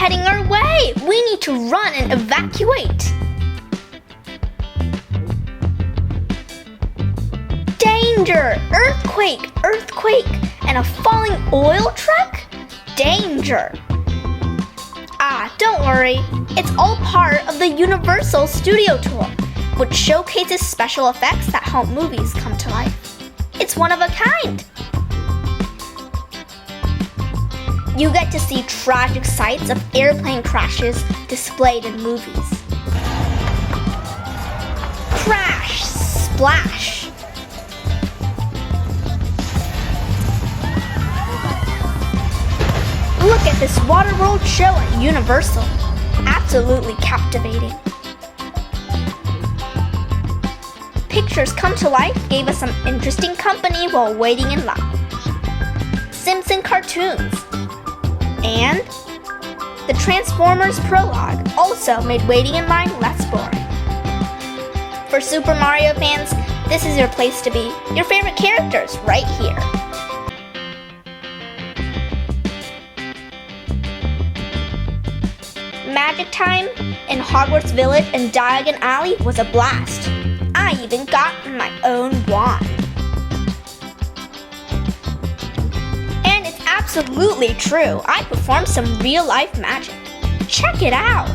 heading our way. We need to run and evacuate. Danger! Earthquake! Earthquake! And a falling oil truck? Danger! Ah, don't worry. It's all part of the Universal Studio Tour, which showcases special effects that help movies come to life. It's one of a kind. You get to see tragic sights of airplane crashes displayed in movies. Crash! Splash! Look at this Waterworld show at Universal. Absolutely captivating. Pictures Come to Life gave us some interesting company while waiting in line. Simpson cartoons. And the Transformers prologue also made waiting in line less boring. For Super Mario fans, this is your place to be. Your favorite characters right here. Magic Time in Hogwarts Village and Diagon Alley was a blast. I even got my own wand. And it's absolutely true. I performed some real-life magic. Check it out.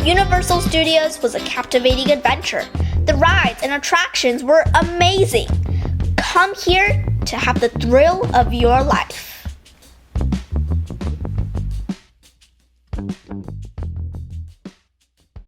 Universal Studios was a captivating adventure. The rides and attractions were amazing. Come here to have the thrill of your life.